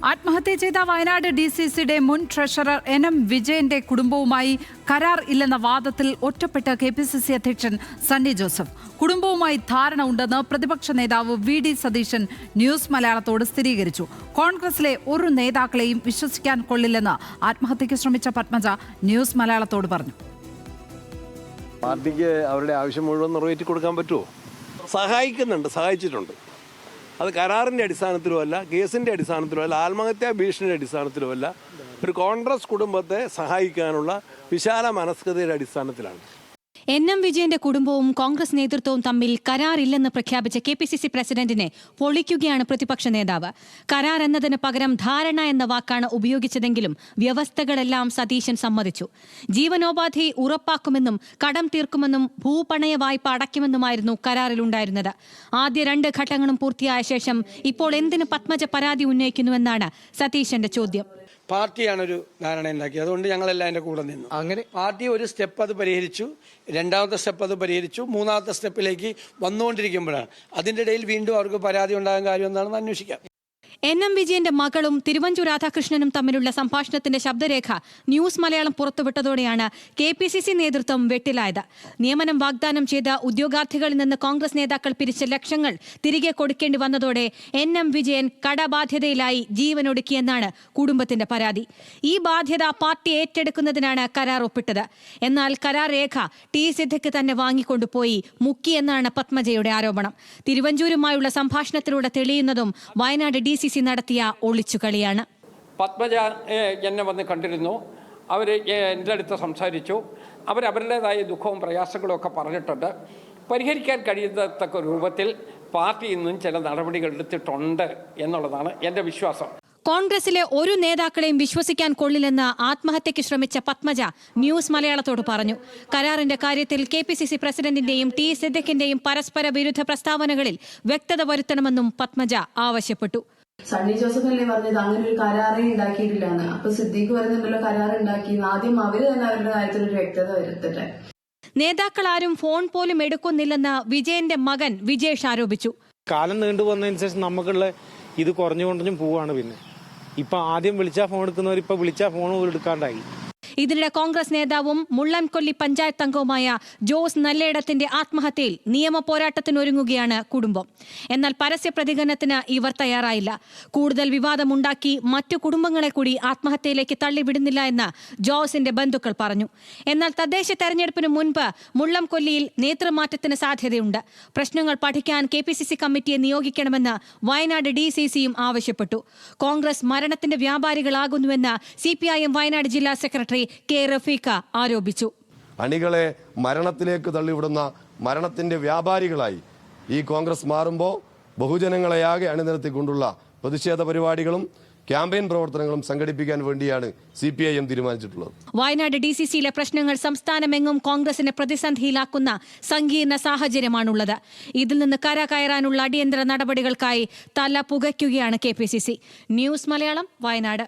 ആത്മഹത്യ ചെയ്ത വയനാട് DCCയുടെ മുൻ ട്രഷറർ NM വിജയന്റെ കുടുംബവുമായി കരാർ ഇല്ലെന്ന വാദത്തിൽ ഒറ്റപ്പെട്ട KPCC അധ്യക്ഷൻ സണ്ണി ജോസഫ്. കുടുംബവുമായി ധാരണ ഉണ്ടെന്ന് പ്രതിപക്ഷ നേതാവ് VD സതീശൻ ന്യൂസ് മലയാളത്തോട് സ്ഥിരീകരിച്ചു. കോൺഗ്രസിലെ ഒരു നേതാക്കളെയും വിശ്വസിക്കാൻ കൊള്ളില്ലെന്ന് ആത്മഹത്യയ്ക്ക് ശ്രമിച്ച പത്മജ ന്യൂസ് മലയാളത്തോട് പറഞ്ഞു. പാർട്ടിക്ക് അവരുടെ ആവശ്യം മുഴുവൻ നിറവേറ്റി കൊടുക്കാൻ പറ്റുമോ? സഹായിച്ചിട്ടുണ്ട്. അത് കരാറിൻ്റെ അടിസ്ഥാനത്തിലുമല്ല, കേസിൻ്റെ അടിസ്ഥാനത്തിലുമല്ല, ആത്മഹത്യാ ഭീഷണിയുടെ അടിസ്ഥാനത്തിലുമല്ല. ഒരു കോൺഗ്രസ് കുടുംബത്തെ സഹായിക്കാനുള്ള വിശാല മനസ്കതയുടെ അടിസ്ഥാനത്തിലാണ്. NM വിജയന്റെ കുടുംബവും കോൺഗ്രസ് നേതൃത്വവും തമ്മിൽ കരാറില്ലെന്ന് പ്രഖ്യാപിച്ച KPCC പ്രസിഡന്റിനെ പൊളിക്കുകയാണ് പ്രതിപക്ഷ നേതാവ്. കരാർ എന്നതിന് പകരം ധാരണ എന്ന വാക്കാണ് ഉപയോഗിച്ചതെങ്കിലും വ്യവസ്ഥകളെല്ലാം സതീശൻ സമ്മതിച്ചു. ജീവനോപാധി ഉറപ്പാക്കുമെന്നും കടം തീർക്കുമെന്നും ഭൂപണയ വായ്പ അടയ്ക്കുമെന്നുമായിരുന്നു കരാറിലുണ്ടായിരുന്നത്. ആദ്യ 2 ഘട്ടങ്ങളും പൂർത്തിയായ ശേഷം ഇപ്പോൾ എന്തിന് പത്മജ പരാതി ഉന്നയിക്കുന്നുവെന്നാണ് സതീശന്റെ ചോദ്യം. പാർട്ടിയാണൊരു ധാരണ ഉണ്ടാക്കി, അതുകൊണ്ട് ഞങ്ങളെല്ലാം അതിൻ്റെ കൂടെ നിന്നു. അങ്ങനെ പാർട്ടി ഒരു സ്റ്റെപ്പ് അത് പരിഹരിച്ചു, 2ാമത്തെ സ്റ്റെപ്പ് അത് പരിഹരിച്ചു, 3ാമത്തെ സ്റ്റെപ്പിലേക്ക് വന്നുകൊണ്ടിരിക്കുമ്പോഴാണ് അതിൻ്റെ ഇടയിൽ വീണ്ടും അവർക്ക് പരാതി ഉണ്ടാകാൻ കാര്യം എന്താണെന്ന് അന്വേഷിക്കാം. NM വിജയന്റെ മകളും തിരുവഞ്ചൂർ രാധാകൃഷ്ണനും തമ്മിലുള്ള സംഭാഷണത്തിന്റെ ശബ്ദരേഖ ന്യൂസ് മലയാളം പുറത്തുവിട്ടതോടെയാണ് KPCC നേതൃത്വം വെട്ടിലായത്. നിയമനം വാഗ്ദാനം ചെയ്ത ഉദ്യോഗാർത്ഥികളിൽ നിന്ന് കോൺഗ്രസ് നേതാക്കൾ പിരിച്ച ലക്ഷങ്ങൾ തിരികെ കൊടുക്കേണ്ടി വന്നതോടെ NM വിജയൻ കടബാധ്യതയിലായി ജീവനൊടുക്കിയെന്നാണ് കുടുംബത്തിന്റെ പരാതി. ഈ ബാധ്യത പാർട്ടി ഏറ്റെടുക്കുന്നതിനാണ് കരാർ ഒപ്പിട്ടത്. എന്നാൽ കരാർ രേഖ T സിദ്ദിഖ് തന്നെ വാങ്ങിക്കൊണ്ടുപോയി മുക്കിയെന്നാണ് പത്മജയുടെ ആരോപണം. തിരുവഞ്ചൂരുമായുള്ള സംഭാഷണത്തിലൂടെ തെളിയുന്നതും വയനാട് DCC നടത്തിയ ഒളിച്ചുകളിയാണ്. പത്മജ എന്നെ വന്ന് കണ്ടിരുന്നു. അവർ എൻ്റെ അടുത്ത് സംസാരിച്ചു. അവരവരുടേതായ ദുഃഖവും പ്രയാസങ്ങളും ഒക്കെ പറഞ്ഞിട്ടുണ്ട്. പരിഹരിക്കാൻ കഴിയത്തക്ക രൂപത്തിൽ പാർട്ടി ഇന്നും ചില നടപടികൾ എടുത്തിട്ടുണ്ട് എന്നുള്ളതാണ് എൻ്റെ വിശ്വാസം. കോൺഗ്രസിലെ ഒരു നേതാക്കളെയും വിശ്വസിക്കാൻ കൊള്ളില്ലെന്ന് ആത്മഹത്യയ്ക്ക് ശ്രമിച്ച പത്മജ ന്യൂസ് മലയാളത്തോട് പറഞ്ഞു. കരാറിന്റെ കാര്യത്തിൽ KPCC പ്രസിഡന്റിന്റെയും T സിദ്ദിഖിന്റെയും പരസ്പര വിരുദ്ധ പ്രസ്താവനകളിൽ വ്യക്തത വരുത്തണമെന്നും പത്മജ ആവശ്യപ്പെട്ടു. സണ്ണി ജോസഫ് അല്ലേ പറഞ്ഞത് അങ്ങനെ ഒരു കരാറേ ഉണ്ടാക്കിയിട്ടില്ലാന്ന്. അപ്പൊ സിദ്ദീഖ് പറയുന്നുണ്ടല്ലോ കരാർ ഉണ്ടാക്കി. ആദ്യം അവര് തന്നെ അവരുടെ കാര്യത്തിൽ ഒരു വ്യക്തത വരുത്തട്ടെ. നേതാക്കൾ ആരും ഫോൺ പോലും എടുക്കുന്നില്ലെന്ന് വിജയന്റെ മകൻ വിജേഷ് ആരോപിച്ചു. കാലം നീണ്ടു വന്നതിന് നമുക്കുള്ള ഇത് കുറഞ്ഞുകൊണ്ടും പോവാണ്. പിന്നെ ഇപ്പൊ ആദ്യം വിളിച്ചാൽ ഫോൺ എടുക്കുന്നവർ ഇപ്പൊ വിളിച്ചാൽ ഫോൺ എടുക്കാണ്ടായി. ഇതിനിടെ കോൺഗ്രസ് നേതാവും മുള്ളൻകൊല്ലി പഞ്ചായത്ത് അംഗവുമായ ജോസ് നല്ലേടത്തിന്റെ ആത്മഹത്യയിൽ നിയമ പോരാട്ടത്തിനൊരുങ്ങുകയാണ് കുടുംബം. എന്നാൽ പരസ്യ പ്രതികരണത്തിന് ഇവർ തയ്യാറായില്ല. കൂടുതൽ വിവാദമുണ്ടാക്കി മറ്റു കുടുംബങ്ങളെ കൂടി ആത്മഹത്യയിലേക്ക് തള്ളിവിടുന്നില്ല എന്ന് ജോസിന്റെ ബന്ധുക്കൾ പറഞ്ഞു. എന്നാൽ തദ്ദേശ തെരഞ്ഞെടുപ്പിന് മുൻപ് മുള്ളംകൊല്ലിയിൽ നേതൃമാറ്റത്തിന് സാധ്യതയുണ്ട്. പ്രശ്നങ്ങൾ പഠിക്കാൻ KPCC കമ്മിറ്റിയെ നിയോഗിക്കണമെന്ന് വയനാട് DCCയും ആവശ്യപ്പെട്ടു. കോൺഗ്രസ് മരണത്തിന്റെ വ്യാപാരികളാകുന്നുവെന്ന് CPIM വയനാട് ജില്ലാ സെക്രട്ടറി K റഫീഖ ആരോപിച്ചു. അണികളെ മരണത്തിലേക്ക് തള്ളിവിടുന്ന മരണത്തിന്റെ വ്യാപാരികളായി ഈ കോൺഗ്രസ് മാറുമ്പോൾ ബഹുജനങ്ങളെയാകെ അണിനിരത്തിക്കൊണ്ടുള്ള പ്രതിഷേധ പരിപാടികളും ക്യാമ്പയിൻ പ്രവർത്തനങ്ങളും സംഘടിപ്പിക്കാൻ വേണ്ടിയാണ് CPIM തീരുമാനിച്ചിട്ടുള്ളത്. വയനാട് DCCയിലെ പ്രശ്നങ്ങൾ സംസ്ഥാനമെങ്ങും കോൺഗ്രസിനെ പ്രതിസന്ധിയിലാക്കുന്ന സങ്കീർണ സാഹചര്യമാണുള്ളത്. ഇതിൽ നിന്ന് കരകയറാനുള്ള അടിയന്തര നടപടികൾക്കായി തല പുകയ്ക്കുകയാണ് KPCC. ന്യൂസ് മലയാളം, വയനാട്.